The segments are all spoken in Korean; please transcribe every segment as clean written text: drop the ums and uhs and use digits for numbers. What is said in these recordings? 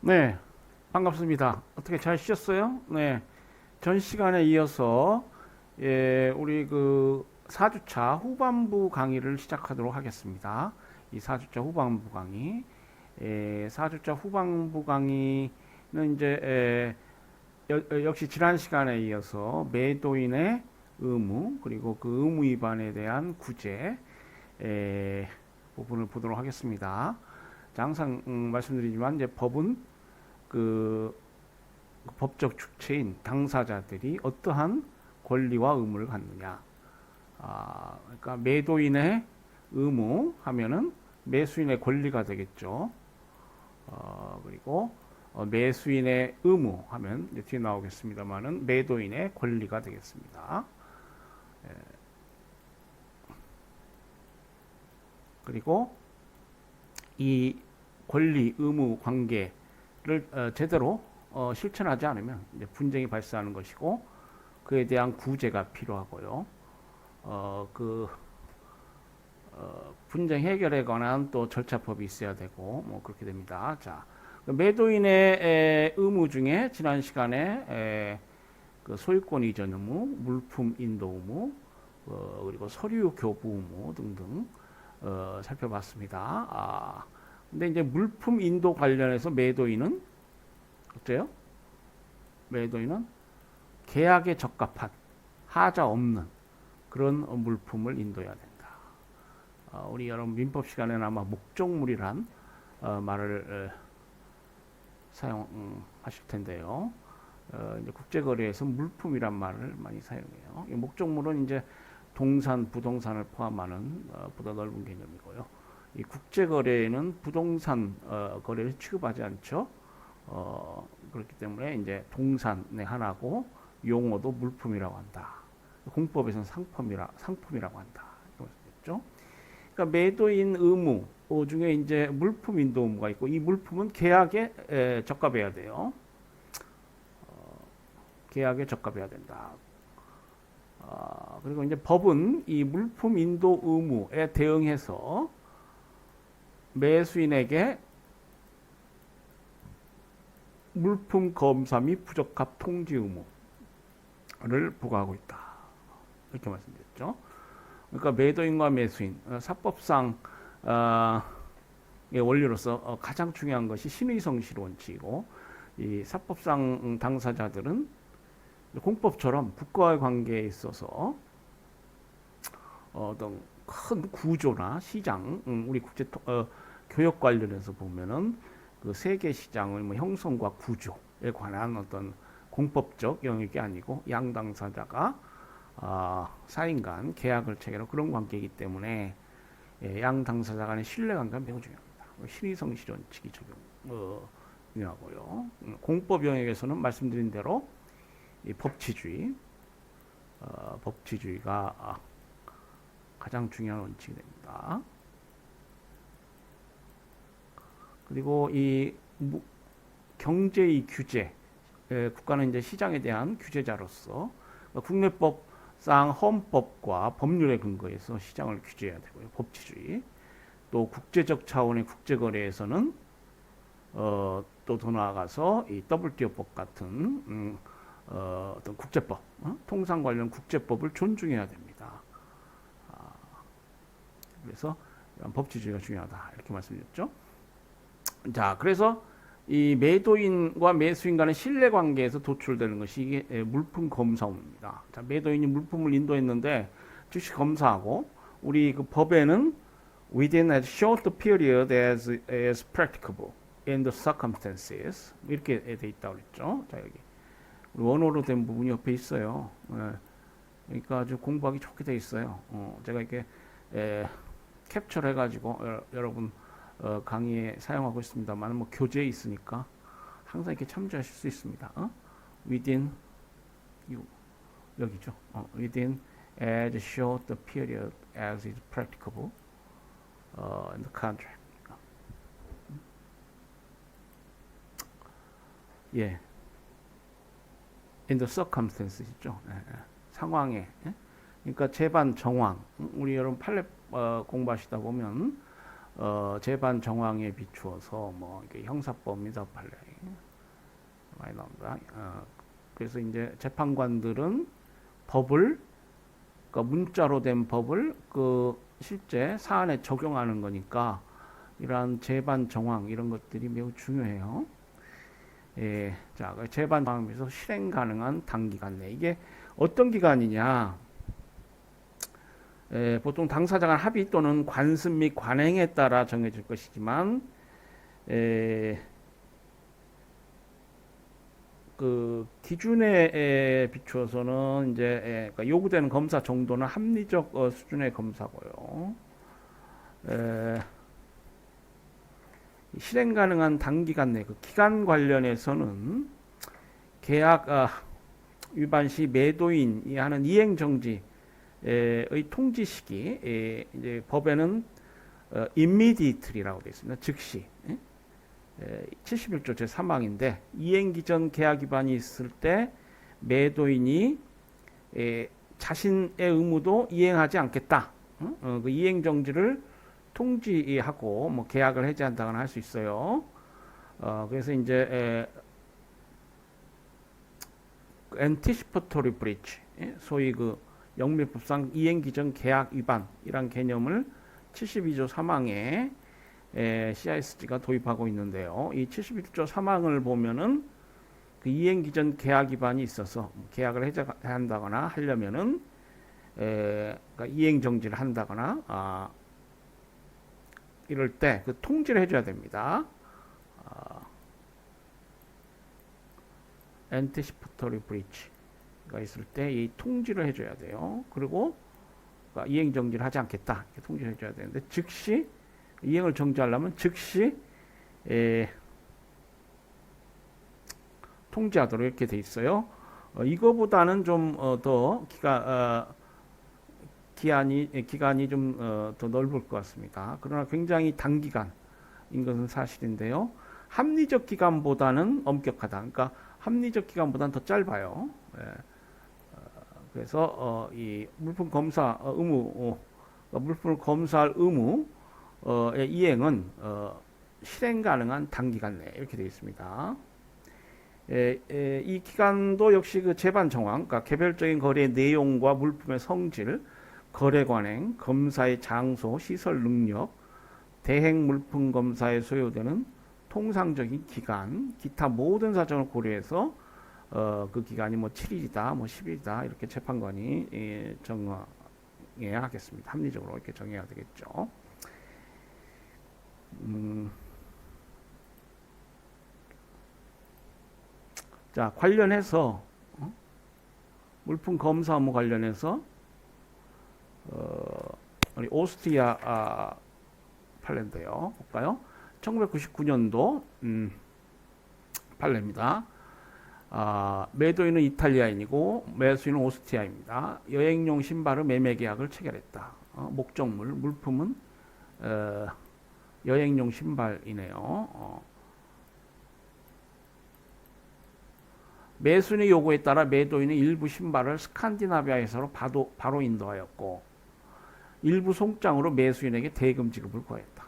네, 반갑습니다. 어떻게 잘 쉬셨어요? 네, 전 시간에 이어서 우리 그 4주차 후반부 강의를 시작하도록 하겠습니다. 이 4주차 후반부 강의, 4주차 후반부 강의는 이제 역시 지난 시간에 이어서 매도인의 의무 그리고 그 의무 위반에 대한 구제 부분을 보도록 하겠습니다. 자, 항상 말씀드리지만 이제 법은 그 법적 주체인 당사자들이 어떠한 권리와 의무를 갖느냐. 그러니까 매도인의 의무 하면은 매수인의 권리가 되겠죠. 그리고 매수인의 의무 하면 이제 뒤에 나오겠습니다만은 매도인의 권리가 되겠습니다. 그리고 이 권리 의무 관계를 제대로 실천하지 않으면 이제 분쟁이 발생하는 것이고 그에 대한 구제가 필요하고요. 그 분쟁 해결에 관한 또 절차법이 있어야 되고 뭐 그렇게 됩니다. 자, 매도인의 의무 중에 지난 시간에 그 소유권 이전 의무, 물품 인도 의무, 그리고 서류 교부 의무 등등 살펴봤습니다. 근데 이제 물품 인도 관련해서 매도인은 어때요? 매도인은 계약에 적합한 하자 없는 그런 물품을 인도해야 된다. 우리 여러분 민법 시간에는 아마 목적물이란 말을 사용하실 텐데요. 이제 국제거래에서 물품이란 말을 많이 사용해요. 이 목적물은 이제 동산, 부동산을 포함하는 보다 넓은 개념이고요. 이 국제거래에는 부동산 거래를 취급하지 않죠. 그렇기 때문에 이제 동산의 하나고 용어도 물품이라고 한다. 공법에서는 상품이라고 한다. 이렇게 말씀드렸죠. 그러니까 매도인 의무 중에 이제 물품 인도 의무가 있고 이 물품은 계약에 적합해야 돼요. 계약에 적합해야 된다. 그리고 이제 법은 이 물품 인도 의무에 대응해서 매수인에게 물품 검사 및 부적합 통지 의무를 부과하고 있다. 이렇게 말씀드렸죠. 그러니까 매도인과 매수인 사법상 의 원리로서 가장 중요한 것이 신의성실 원칙이고 이 사법상 당사자들은 공법처럼 국가의 관계에 있어서 어떤 큰 구조나 시장, 우리 국제 교역 관련해서 보면은 그 세계 시장의 뭐 형성과 구조에 관한 어떤 공법적 영역이 아니고 양 당사자가 사인 간 계약을 체결하는 그런 관계이기 때문에 양 당사자 간의 신뢰관계가 매우 중요합니다. 신의성실 원칙이 중요하고요. 공법 영역에서는 말씀드린 대로 이 법치주의가 가장 중요한 원칙이 됩니다. 그리고 이 경제의 규제, 국가는 이제 시장에 대한 규제자로서 국내법상 헌법과 법률에 근거해서 시장을 규제해야 되고요. 법치주의. 또 국제적 차원의 국제거래에서는 또 더 나아가서 이 WTO법 같은 어떤 국제법, 통상 관련 국제법을 존중해야 됩니다. 그래서 법치주의가 중요하다 이렇게 말씀드렸죠. 자, 그래서 이 매도인과 매수인 간의 신뢰 관계에서 도출되는 것이 이게 물품 검사입니다. 자, 매도인이 물품을 인도했는데 즉시 검사하고 우리 그 법에는 within a short period as practicable in the circumstances 이렇게 돼 있다고 그랬죠. 자, 여기 원어로 된 부분이 옆에 있어요. 그러니까 아주 공부하기 좋게 돼 있어요. 제가 이렇게 캡처를 해가지고 여러분 강의에 사용하고 있습니다만 뭐 교재에 있으니까 항상 이렇게 참조하실 수 있습니다. within 여기죠. within as short period as is practicable in the contract. 예, in the circumstances 있죠. 상황에. 그러니까 재반 정황. 우리 여러분 판례 공부하시다 보면 재반 정황에 비추어서 뭐 이게 형사법입니다. 판례 많이 나온다. 그래서 이제 재판관들은 법을 그러니까 문자로 된 법을 그 실제 사안에 적용하는 거니까 이러한 재반 정황 이런 것들이 매우 중요해요. 예, 자, 재반 정황에서 실행 가능한 단기간 내 이게 어떤 기간이냐? 보통 당사자 간 합의 또는 관습 및 관행에 따라 정해질 것이지만 그 기준에 비추어서는 이제 그러니까 요구되는 검사 정도는 합리적 수준의 검사고요. 실행 가능한 단기간 내 그 기간 관련해서는 계약 위반 시 매도인이 하는 이행 정지의 통지 시기 이제 법에는 immediately라고 되어 있습니다. 즉시 71조 제3항인데 이행 기전 계약 위반이 있을 때 매도인이 자신의 의무도 이행하지 않겠다. 그 이행 정지를 통지하고 뭐 계약을 해지한다거나 할 수 있어요. 그래서 이제 anticipatory breach, 소위 그 영미법상 이행 기전 계약 위반이란 개념을 72조 3항에 CISG가 도입하고 있는데요. 이 71조 3항을 보면은 그 이행 기전 계약 위반이 있어서 계약을 해제한다거나 하려면은 그러니까 이행 정지를 한다거나 이럴 때 그 통지를 해줘야 됩니다. anticipatory breach가 있을 때 이 통지를 해줘야 돼요. 그리고 그러니까 이행 정지를 하지 않겠다 이렇게 통지를 해줘야 되는데 즉시 이행을 정지하려면 즉시 통지하도록 이렇게 돼 있어요. 이거보다는 좀 더 기간이 좀 더 넓을 것 같습니다. 그러나 굉장히 단기간인 것은 사실인데요. 합리적 기간보다는 엄격하다. 그러니까 합리적 기간보다는 더 짧아요. 그래서 이 물품 검사 의무, 물품을 검사할 의무의 이행은 실행 가능한 단기간 내 이렇게 되어 있습니다. 이 기간도 역시 그 재반 정황, 그러니까 개별적인 거래의 내용과 물품의 성질, 거래 관행, 검사의 장소, 시설 능력, 대행 물품 검사에 소요되는 통상적인 기간, 기타 모든 사정을 고려해서 그 기간이 뭐 7일이다, 뭐 10일이다 이렇게 재판관이 정해야 하겠습니다. 합리적으로 이렇게 정해야 되겠죠. 자, 관련해서 물품 검사 업무 관련해서 우리 오스트리아 판례인데요. 볼까요? 1999년도 판례입니다. 매도인은 이탈리아인이고 매수인은 오스트리아입니다. 여행용 신발의 매매 계약을 체결했다. 목적물, 물품은 여행용 신발이네요. 매수인의 요구에 따라 매도인은 일부 신발을 스칸디나비아 회사로 바로 인도하였고 일부 송장으로 매수인에게 대금 지급을 구했다.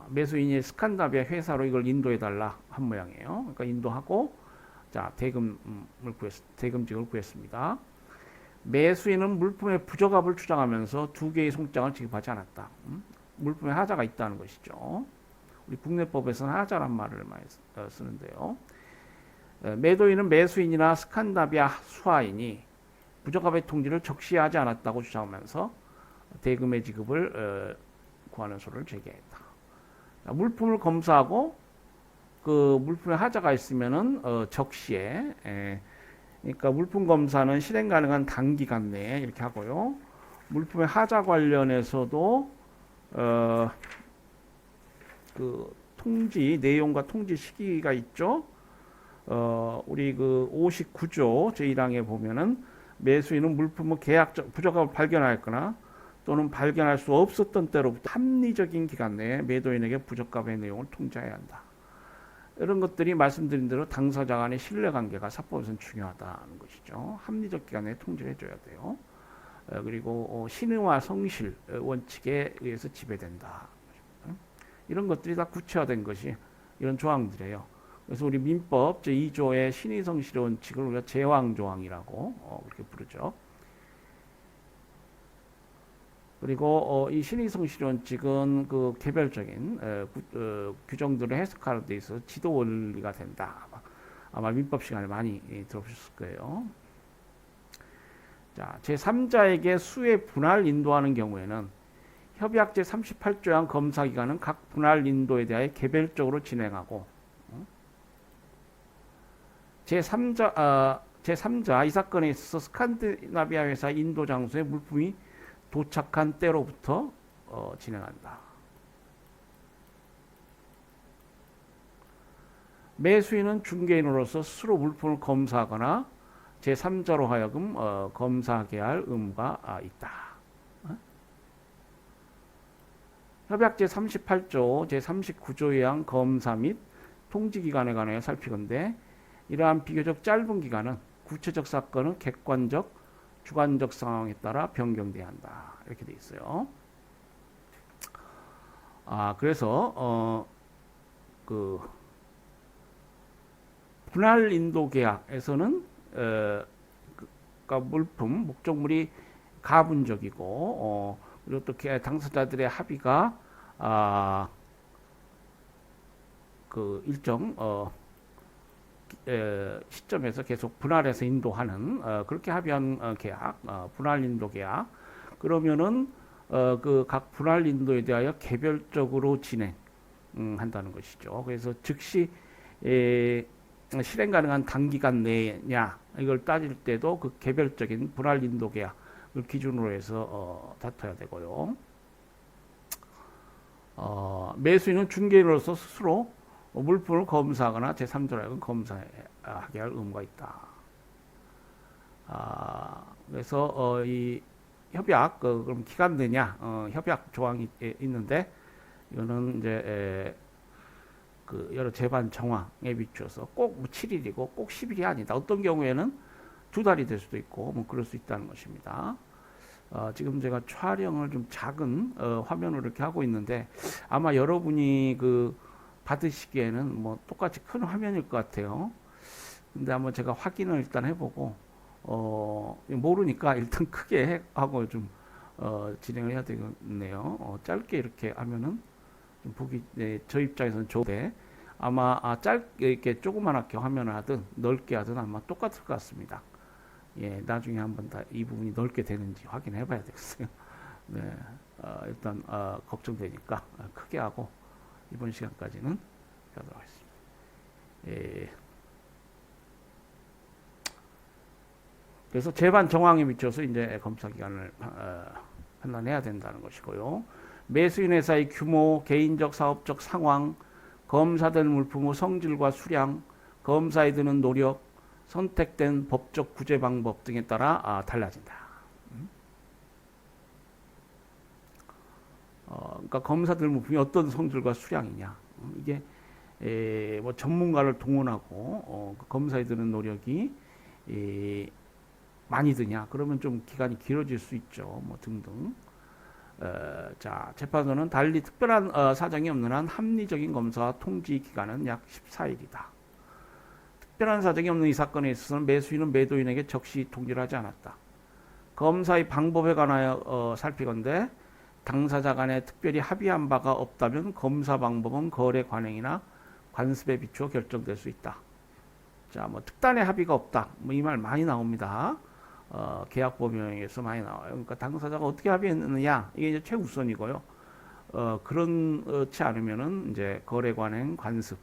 매수인이 스칸디나비아 회사로 이걸 인도해달라 한 모양이에요. 그러니까 인도하고 자 대금 지급을 구했습니다. 매수인은 물품의 부적합을 주장하면서 두 개의 송장을 지급하지 않았다. 물품에 하자가 있다는 것이죠. 우리 국내법에서는 하자란 말을 많이 쓰는데요. 매도인은 매수인이나 스칸디나비아 수하인이 부적합의 통지를 적시하지 않았다고 주장하면서 대금의 지급을 구하는 소를 제기했다. 물품을 검사하고 그 물품에 하자가 있으면은 적시에 그러니까 물품 검사는 실행 가능한 단기간 내에 이렇게 하고요. 물품의 하자 관련해서도 그 통지 내용과 통지 시기가 있죠. 우리 그 59조 제1항에 보면은 매수인은 물품의 계약적 부적합을 발견하였거나 또는 발견할 수 없었던 때로부터 합리적인 기간 내에 매도인에게 부적합의 내용을 통지해야 한다. 이런 것들이 말씀드린 대로 당사자 간의 신뢰관계가 사법에서는 중요하다는 것이죠. 합리적 기간 내에 통지를 해줘야 돼요. 그리고 신의와 성실 원칙에 의해서 지배된다. 이런 것들이 다 구체화된 것이 이런 조항들이에요. 그래서 우리 민법 제2조의 신의 성실의 원칙을 우리가 제왕조항이라고 그렇게 부르죠. 그리고 이 신의 성실의 원칙은 그 개별적인 규정들을 해석하는 데 있어서 지도 원리가 된다. 아마 민법 시간에 많이 들어보셨을 거예요. 자, 제3자에게 수의 분할 인도하는 경우에는 협약 제38조의 검사기관은 각 분할 인도에 대하여 개별적으로 진행하고 제3자 이 사건에 있어서 스칸디나비아 회사 인도 장소에 물품이 도착한 때로부터 진행한다. 매수인은 중개인으로서 스스로 물품을 검사하거나 제3자로 하여금 검사하게 할 의무가 있다. 협약 제38조 제39조에 의한 검사 및 통지기간에 관하여 살피건대 이러한 비교적 짧은 기간은 구체적 사건은 객관적, 주관적 상황에 따라 변경돼야 한다. 이렇게 돼 있어요. 그래서 그 분할 인도 계약에서는 그러니까 물품 목적물이 가분적이고 그리고 또 당사자들의 합의가 그 일정 시점에서 계속 분할해서 인도하는 그렇게 합의한 계약, 분할 인도 계약. 그러면은 그 각 분할 인도에 대하여 개별적으로 진행한다는 것이죠. 그래서 즉시 실행 가능한 단기간 내냐 이걸 따질 때도 그 개별적인 분할 인도 계약을 기준으로 해서 다퉈야 되고요. 매수인은 중개인으로서 스스로 물품을 검사하거나 제3자로 검사하게 할 의무가 있다. 그래서 이 협약 그럼 기간 내냐 협약 조항이 있는데 이거는 이제 그 여러 재반 정황에 비추어서 꼭 7일이고 꼭 10일이 아니다. 어떤 경우에는 2달이 될 수도 있고 뭐 그럴 수 있다는 것입니다. 지금 제가 촬영을 좀 작은 화면으로 이렇게 하고 있는데 아마 여러분이 그 받으시기에는 뭐 똑같이 큰 화면일 것 같아요. 근데 한번 제가 확인을 일단 해보고 모르니까 일단 크게 하고 좀 진행을 해야 되겠네요. 짧게 이렇게 하면은 좀 보기 저 입장에서는 좋은데 아마 짧게 이렇게 조그맣게 화면을 하든 넓게 하든 아마 똑같을 것 같습니다. 예, 나중에 한번 다 이 부분이 넓게 되는지 확인해 봐야 되겠어요. 네, 일단 걱정되니까 크게 하고 이번 시간까지는 하도록 하겠습니다. 예. 그래서 재반 정황에 비춰서 이제 검사 기간을 판단해야 된다는 것이고요. 매수인 회사의 규모, 개인적 사업적 상황, 검사된 물품의 성질과 수량, 검사에 드는 노력, 선택된 법적 구제 방법 등에 따라 달라진다. 그러니까 검사들 물품이 어떤 성질과 수량이냐. 이게 뭐 전문가를 동원하고 그 검사에 드는 노력이 많이 드냐. 그러면 좀 기간이 길어질 수 있죠. 뭐 등등. 자, 재판소는 달리 특별한 사정이 없는 한 합리적인 검사와 통지 기간은 약 14일이다. 특별한 사정이 없는 이 사건에 있어서는 매수인은 매도인에게 적시 통지를 하지 않았다. 검사의 방법에 관하여 살피건대 당사자 간에 특별히 합의한 바가 없다면 검사 방법은 거래 관행이나 관습에 비추어 결정될 수 있다. 자, 뭐 특단의 합의가 없다. 뭐 이 말 많이 나옵니다. 계약 법령에서 많이 나와요. 그러니까 당사자가 어떻게 합의했느냐 이게 이제 최우선이고요. 그렇지 않으면은 이제 거래 관행 관습에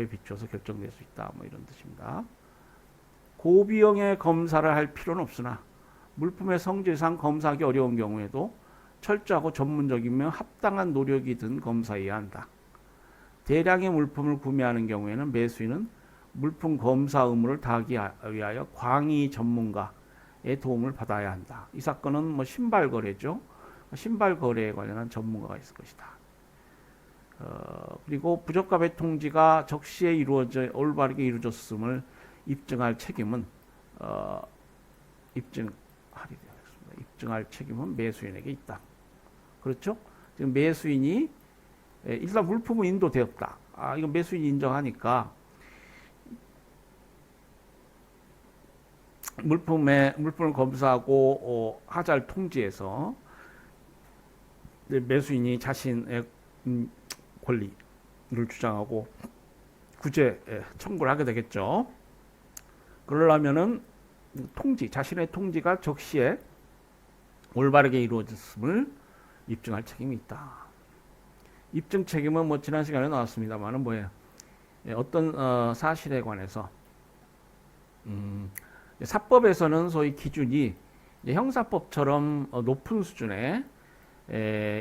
비춰서 결정될 수 있다. 뭐 이런 뜻입니다. 고비용의 검사를 할 필요는 없으나 물품의 성질상 검사하기 어려운 경우에도 철저하고 전문적이며 합당한 노력이 든 검사여야 한다. 대량의 물품을 구매하는 경우에는 매수인은 물품 검사 의무를 다하기 위하여 광의 전문가의 도움을 받아야 한다. 이 사건은 뭐 신발 거래죠. 신발 거래에 관련한 전문가가 있을 것이다. 그리고 부적합의 통지가 적시에 이루어져 올바르게 이루어졌음을 입증할 책임은 입증하리 되겠습니다. 입증할 책임은 매수인에게 있다. 그렇죠? 지금 매수인이 일단 물품은 인도되었다. 이거 매수인이 인정하니까 물품을 검사하고 하자를 통지해서 매수인이 자신의 권리를 주장하고 구제 청구를 하게 되겠죠. 그러려면은 자신의 통지가 적시에 올바르게 이루어졌음을 입증할 책임이 있다. 입증 책임은 뭐 지난 시간에 나왔습니다만은 뭐예요? 어떤 사실에 관해서 사법에서는 소위 기준이 형사법처럼 높은 수준의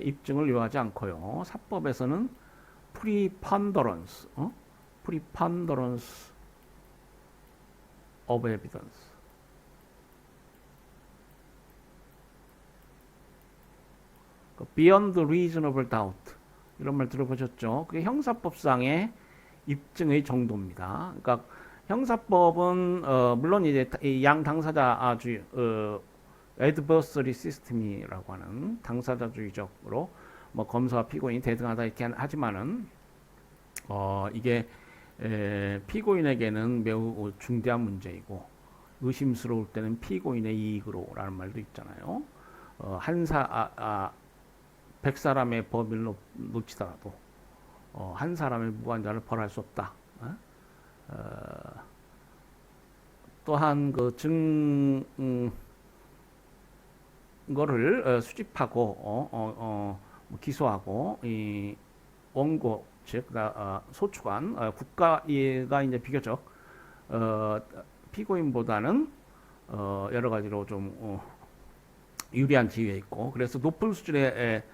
입증을 요하지 않고요. 사법에서는 preponderance of evidence. beyond reasonable doubt. 이런 말 들어보셨죠? 그게 형사법상의 입증의 정도입니다. 그러니까 형사법은 물론 이제 양 당사자주의 adversary system이라고 하는 당사자주의적으로 뭐 검사와 피고인이 대등하다 이렇게 하지만은 이게 피고인에게는 매우 중대한 문제이고 의심스러울 때는 피고인의 이익으로라는 말도 있잖아요. 100사람의 범위를 놓치더라도 한 사람의 무관자를 벌할 수 없다. 또한 그 증거를 수집하고 기소하고 이 원고 즉 소추관 국가가 이제 비교적 피고인보다는 여러 가지로 좀 유리한 지위에 있고 그래서 높은 수준의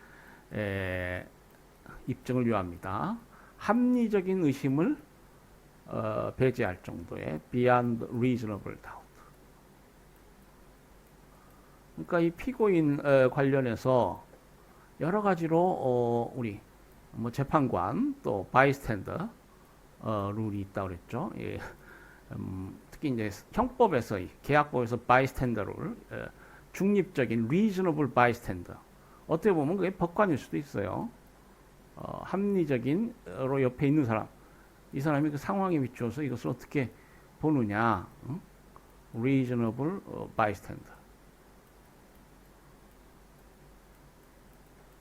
입증을 요합니다. 합리적인 의심을 배제할 정도의 beyond reasonable doubt. 그러니까 이 피고인 관련해서 여러 가지로 우리 뭐 재판관 또 bystander 룰이 있다고 그랬죠. 예. 특히 이제 형법에서의 계약법에서 bystander 룰, 중립적인 reasonable bystander. 어떻게 보면 그게 법관일 수도 있어요. 합리적인로 옆에 있는 사람. 이 사람이 그 상황에 비추어서 이것을 어떻게 보느냐. reasonable bystander.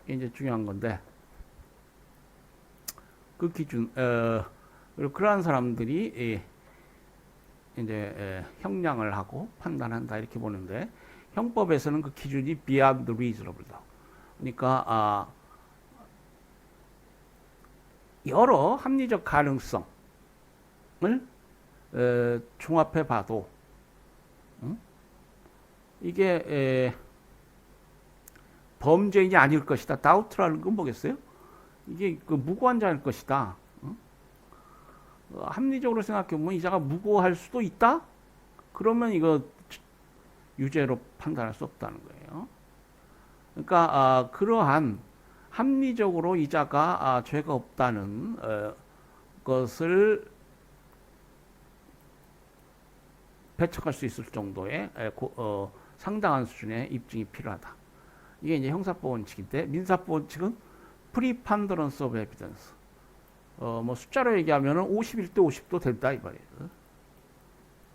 이게 이제 중요한 건데, 그 기준, 그리고 그러한 사람들이 이제 형량을 하고 판단한다 이렇게 보는데, 형법에서는 그 기준이 beyond reasonable doubt. 그러니까 여러 합리적 가능성을 종합해 봐도 이게 범죄인이 아닐 것이다. 다우트라는 건 뭐겠어요? 이게 그 무고한자일 것이다. 합리적으로 생각해 보면 이자가 무고할 수도 있다. 그러면 이거 유죄로 판단할 수 없다는 거예요. 그러니까 그러한 합리적으로 이자가 죄가 없다는 것을 배척할 수 있을 정도의 상당한 수준의 입증이 필요하다. 이게 이제 형사법 원칙인데 민사법 원칙은 preponderance of evidence. 뭐 숫자로 얘기하면은 51대 50도 된다 이 말이에요.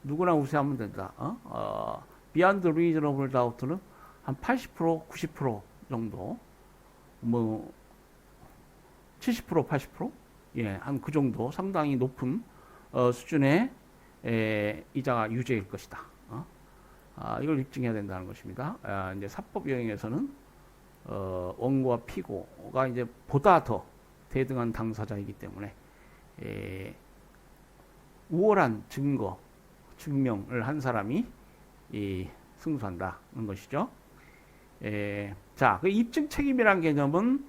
누구나 우세하면 된다. beyond reasonable doubt는 한 80%, 90% 정도, 뭐 70%, 80%, 예, 한 그 정도 상당히 높은 수준의 이자가 유죄일 것이다. 이걸 입증해야 된다는 것입니다. 이제 사법 영역에서는 원고와 피고가 이제 보다 더 대등한 당사자이기 때문에 우월한 증명을 한 사람이 승소한다는 것이죠. 자, 그 입증 책임이라는 개념은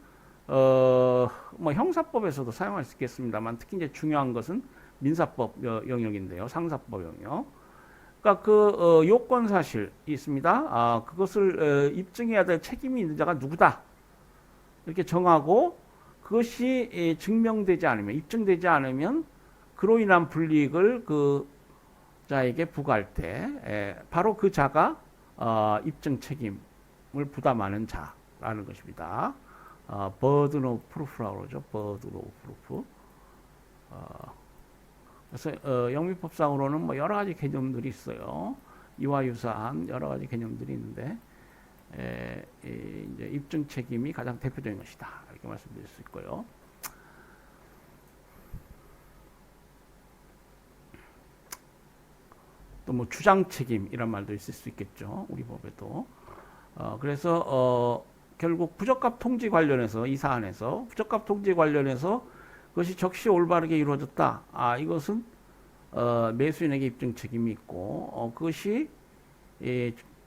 뭐 형사법에서도 사용할 수 있겠습니다만 특히 이제 중요한 것은 민사법 영역인데요, 상사법 영역. 그러니까 그 요건 사실이 있습니다. 그것을 입증해야 될 책임이 있는 자가 누구다 이렇게 정하고 그것이 증명되지 않으면 입증되지 않으면 그로 인한 불이익을 그 자에게 부과할 때 바로 그 자가 입증 책임을 부담하는 자라는 것입니다. burden of proof라고 그러죠. burden of proof. 그래서 영미법상으로는 뭐 여러 가지 개념들이 있어요. 이와 유사한 여러 가지 개념들이 있는데 이제 입증 책임이 가장 대표적인 것이다. 이렇게 말씀드릴 수 있고요. 또 뭐 주장 책임 이런 말도 있을 수 있겠죠. 우리 법에도. 그래서 결국 부적합 통지 관련해서 이 사안에서 부적합 통지 관련해서 그것이 적시 올바르게 이루어졌다. 이것은 매수인에게 입증 책임이 있고 그것이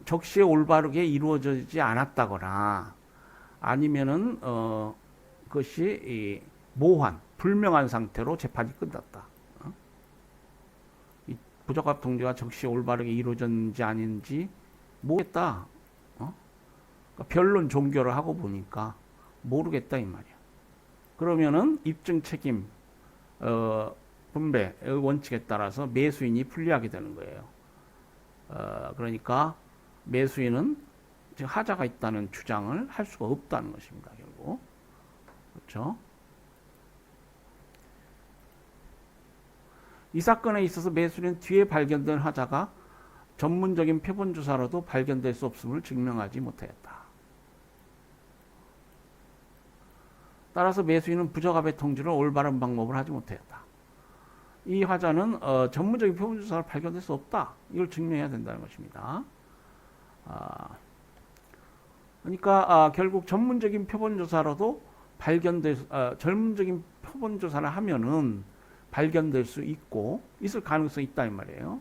적시에 올바르게 이루어지지 않았다거나 아니면은 그것이 모호한 불명한 상태로 재판이 끝났다. 이 부적합 통지가 적시에 올바르게 이루어졌는지 아닌지 모르겠다. 그러니까 변론 종결을 하고 보니까 모르겠다 이 말이야. 그러면은 입증 책임 분배의 원칙에 따라서 매수인이 불리하게 되는 거예요. 그러니까 매수인은 지금 하자가 있다는 주장을 할 수가 없다는 것입니다. 결국 그렇죠. 이 사건에 있어서 매수인은 뒤에 발견된 하자가 전문적인 표본 조사로도 발견될 수 없음을 증명하지 못하였다. 따라서 매수인은 부적합의 통지를 올바른 방법을 하지 못하였다. 이 화자는 전문적인 표본 조사를 발견될 수 없다. 이걸 증명해야 된다는 것입니다. 그러니까 결국 전문적인 표본 조사로도 전문적인 표본 조사를 하면은 발견될 수 있고 있을 가능성이 있다 이 말이에요.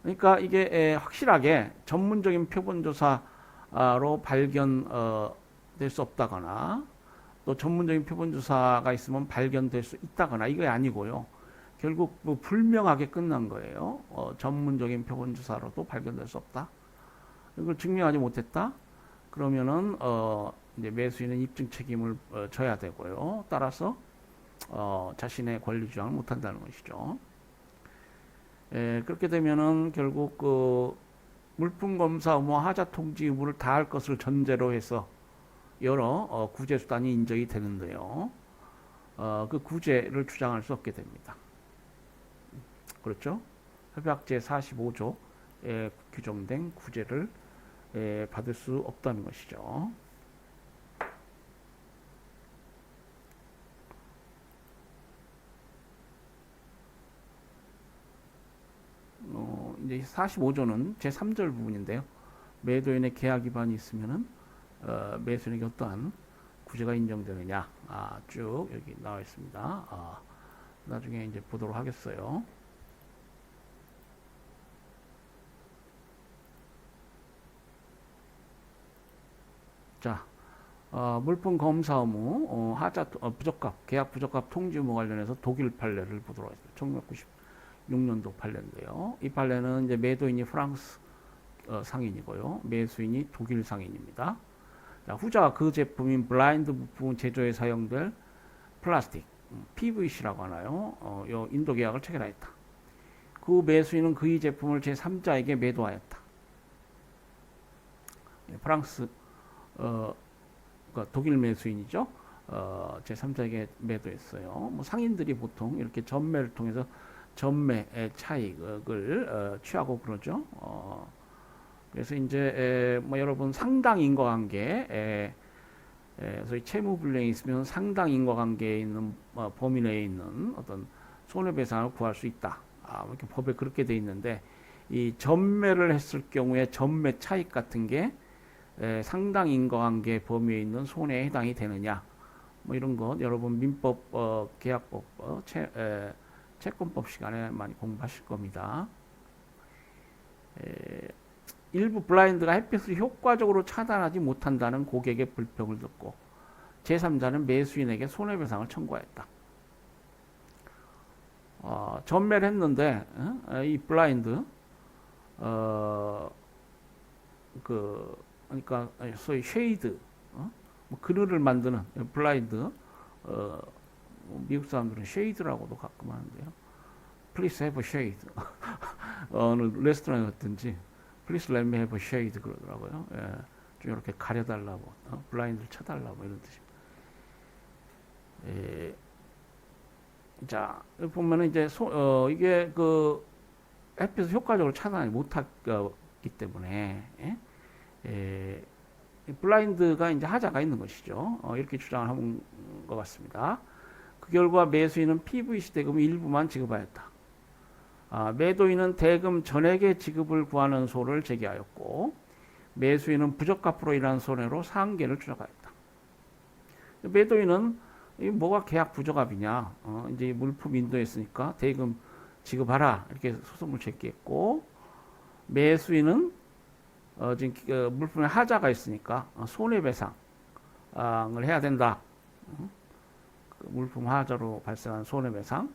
그러니까 이게 확실하게 전문적인 표본 조사로 발견될 수 없다거나 또 전문적인 표본 조사가 있으면 발견될 수 있다거나 이게 아니고요. 결국 뭐 불명하게 끝난 거예요. 전문적인 표본 조사로도 발견될 수 없다. 이걸 증명하지 못했다. 그러면은 이제 매수인은 입증 책임을 져야 되고요. 따라서 자신의 권리 주장을 못한다는 것이죠. 그렇게 되면은 결국 그 물품 검사 의무, 하자 통지 의무를 다할 것을 전제로 해서 여러 구제 수단이 인정이 되는데요. 그 구제를 주장할 수 없게 됩니다. 그렇죠? 협약 제45조에 규정된 구제를 받을 수 없다는 것이죠. 이제 45조는 제3절 부분인데요. 매도인의 계약 위반이 있으면은 매수인에게 어떠한 구제가 인정되느냐 쭉 여기 나와 있습니다. 나중에 이제 보도록 하겠어요. 자, 물품 검사 의무, 하자 부적합, 계약 부적합 통지 의무 관련해서 독일 판례를 보도록 하겠습니다. 1996년도 판례인데요. 이 판례는 이제 매도인이 프랑스 상인이고요. 매수인이 독일 상인입니다. 자, 후자가 그 제품인 블라인드 부품 제조에 사용될 플라스틱, PVC라고 하나요? 요 인도 계약을 체결하였다. 그 매수인은 그의 제품을 제3자에게 매도하였다. 프랑스 그러니까 독일 매수인이죠. 제3자에게 매도했어요. 뭐 상인들이 보통 이렇게 전매를 통해서 전매의 차익을 취하고 그러죠. 그래서 이제 뭐 여러분 상당 인과관계, 소위 채무 불이행이 있으면 상당 인과관계에 있는 범위 내에 있는 어떤 손해배상을 구할 수 있다. 이렇게 법에 그렇게 돼 있는데 이 전매를 했을 경우에 전매 차익 같은 게 상당 인과관계 범위에 있는 손해에 해당이 되느냐, 뭐 이런 것 여러분 민법, 계약법, 채권법 시간에 많이 공부하실 겁니다. 일부 블라인드가 햇빛을 효과적으로 차단하지 못한다는 고객의 불평을 듣고 제3자는 매수인에게 손해배상을 청구하였다. 전매를 했는데 이 블라인드 그러니까 소위 쉐이드, 뭐 그늘을 만드는 블라인드, 미국 사람들은 쉐이드라고도 가끔 하는데요. Please have a shade. 어느 레스토랑에 갔든지 Please let me have a shade 그러더라고요. 좀 이렇게 가려달라고, 블라인드를 쳐달라고 이런 뜻입니다. 자, 보면은 이제 이게 그 햇빛을 효과적으로 차단하지 못하기 때문에 블라인드가 이제 하자가 있는 것이죠. 이렇게 주장을 한 것 같습니다. 그 결과 매수인은 PVC 대금 일부만 지급하였다. 매도인은 대금 전액의 지급을 구하는 소를 제기하였고 매수인은 부적합으로 인한 손해로 상계를 추적하였다. 매도인은 이 뭐가 계약 부적합이냐? 이제 물품 인도했으니까 대금 지급하라 이렇게 소송을 제기했고 매수인은 지금 물품에 하자가 있으니까 손해배상을 해야 된다. 그 물품 하자로 발생한 손해배상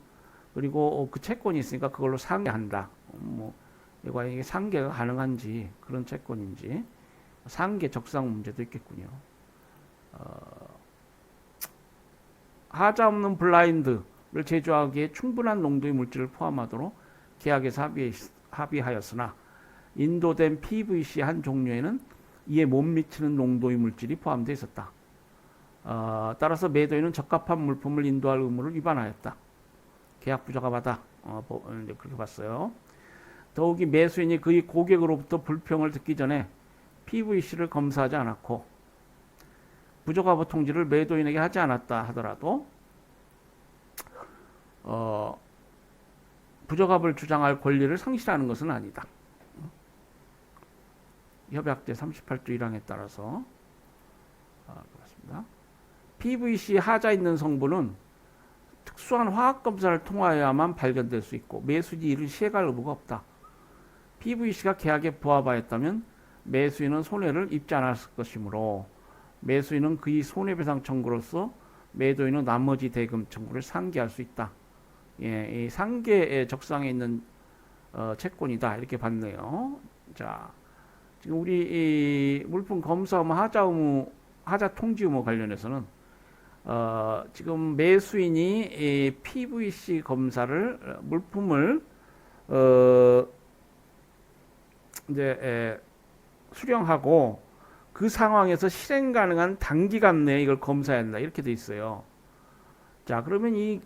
그리고 그 채권이 있으니까 그걸로 상계한다. 뭐 과연 이게 상계가 가능한지 그런 채권인지 상계 적상 문제도 있겠군요. 하자 없는 블라인드를 제조하기에 충분한 농도의 물질을 포함하도록 계약에서 합의하였으나 인도된 PVC 한 종류에는 이에 못 미치는 농도의 물질이 포함되어 있었다. 따라서 매도인은 적합한 물품을 인도할 의무를 위반하였다. 계약 부적합하다. 그렇게 봤어요. 더욱이 매수인이 그의 고객으로부터 불평을 듣기 전에 PVC를 검사하지 않았고 부적합 통지를 매도인에게 하지 않았다 하더라도 부적합을 주장할 권리를 상실하는 것은 아니다. 협약제 38조 1항에 따라서 그렇습니다. PVC 하자 있는 성분은 특수한 화학 검사를 통하여야만 발견될 수 있고 매수인이 이를 시행할 의무가 없다. PVC가 계약에 부합하였다면 매수인은 손해를 입지 않았을 것이므로 매수인은 그의 손해배상 청구로서 매도인은 나머지 대금 청구를 상계할 수 있다. 이 상계의 적상에 있는 채권이다 이렇게 봤네요. 자, 지금 우리 이 물품 검사 의무 하자 통지 의무 관련해서는 지금 매수인이 이 PVC 검사를 물품을 이제 수령하고 그 상황에서 실행 가능한 단기간 내에 이걸 검사해야 한다 이렇게 돼 있어요. 자, 그러면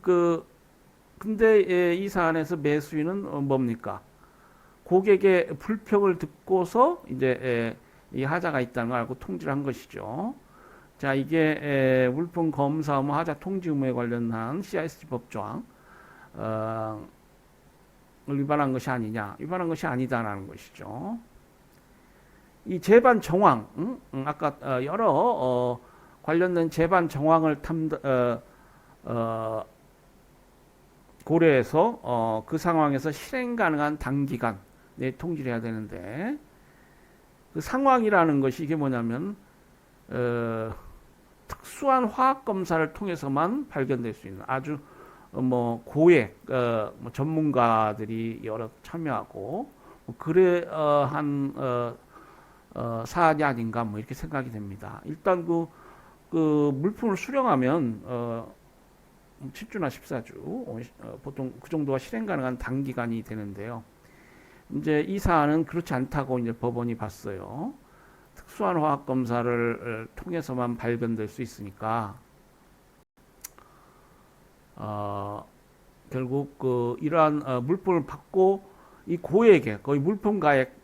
근데 이 사안에서 매수인은 뭡니까? 고객의 불평을 듣고서 이제 이 하자가 있다는 걸 알고 통지를 한 것이죠. 자, 이게 물품 검사 의무 하자 통지 의무에 관련한 CISG 법조항 위반한 것이 아니냐? 위반한 것이 아니다라는 것이죠. 이 재반 정황, 아까 여러 관련된 재반 정황을 고려해서 그 상황에서 실행 가능한 단기간 내 통지를 해야 되는데 그 상황이라는 것이 이게 뭐냐면 특수한 화학 검사를 통해서만 발견될 수 있는 아주 뭐 고액 뭐 전문가들이 여러 참여하고 뭐 그러한 사안이 아닌가 뭐 이렇게 생각이 됩니다. 일단 그 물품을 수령하면 10주나 14주 보통 그 정도가 실행 가능한 단기간이 되는데요. 이제 이 사안은 그렇지 않다고 이제 법원이 봤어요. 특수한 화학 검사를 통해서만 발견될 수 있으니까 결국 이러한 물품을 받고 이 고액의 거의 물품가액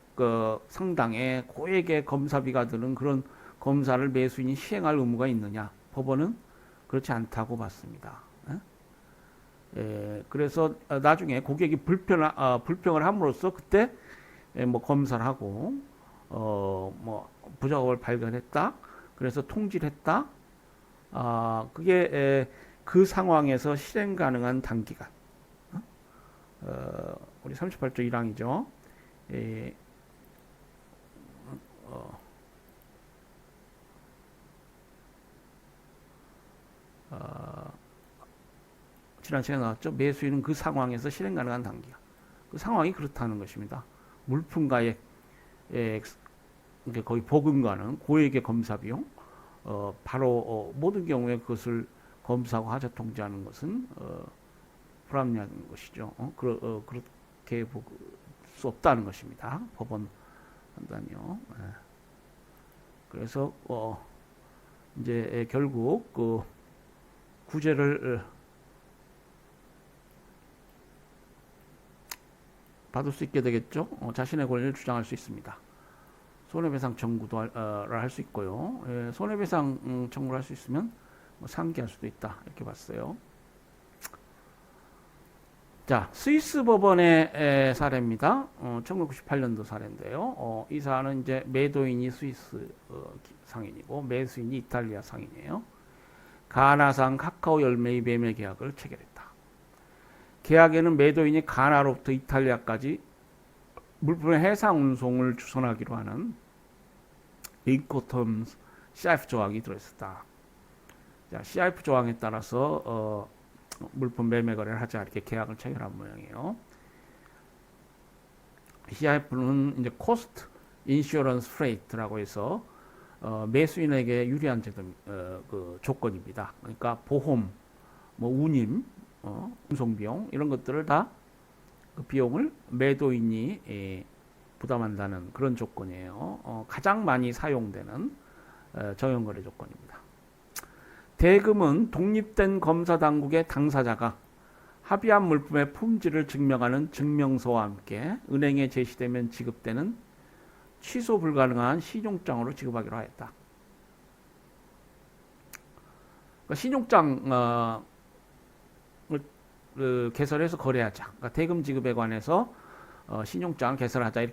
상당의 고액의 검사비가 드는 그런 검사를 매수인이 시행할 의무가 있느냐? 법원은 그렇지 않다고 봤습니다. 그래서 나중에 고객이 불평을 함으로써 그때 뭐 검사를 하고 뭐 부적합을 발견했다. 그래서 통지를 했다. 그게 그 상황에서 실행 가능한 단기간. 우리 38조 1항이죠. 지난 시간에 나왔죠. 매수인은 그 상황에서 실행 가능한 단기간. 그 상황이 그렇다는 것입니다. 물품가액 거의 버금가는 고액의 검사 비용, 바로 모든 경우에 그것을 검사하고 하자 통지하는 것은 불합리한 것이죠. 그렇게 볼 수 없다는 것입니다. 법원 판단이요. 그래서 이제 결국 그 구제를 받을 수 있게 되겠죠. 자신의 권리를 주장할 수 있습니다. 손해배상 청구도 할 수 있고요. 예, 손해배상 청구를 할 수 있으면 뭐 상기할 수도 있다 이렇게 봤어요. 자, 스위스 법원의 사례입니다. 1998년도 사례인데요. 이 사안은 이제 매도인이 스위스 상인이고 매수인이 이탈리아 상인이에요. 가나산 카카오 열매의 매매 계약을 체결했다. 계약에는 매도인이 가나로부터 이탈리아까지 물품의 해상 운송을 주선하기로 하는 인코텀 CIF 조항이 들어있었다. 자, CIF 조항에 따라서 물품 매매 거래를 하자 이렇게 계약을 체결한 모양이에요. CIF는 이제 코스트 인슈런스 프레이트라고 해서 매수인에게 유리한 제도 그 조건입니다. 그러니까 보험, 뭐 운임, 운송 비용 이런 것들을 다 그 비용을 매도인이 부담한다는 그런 조건이에요. 가장 많이 사용되는 정형거래 조건입니다. 대금은 독립된 검사 당국의 당사자가 합의한 물품의 품질을 증명하는 증명서와 함께 은행에 제시되면 지급되는 취소 불가능한 신용장으로 지급하기로 하였다. 그러니까 신용장 개설해서 거래하자. 그러니까 대금 지급에 관해서 신용장을 개설하자.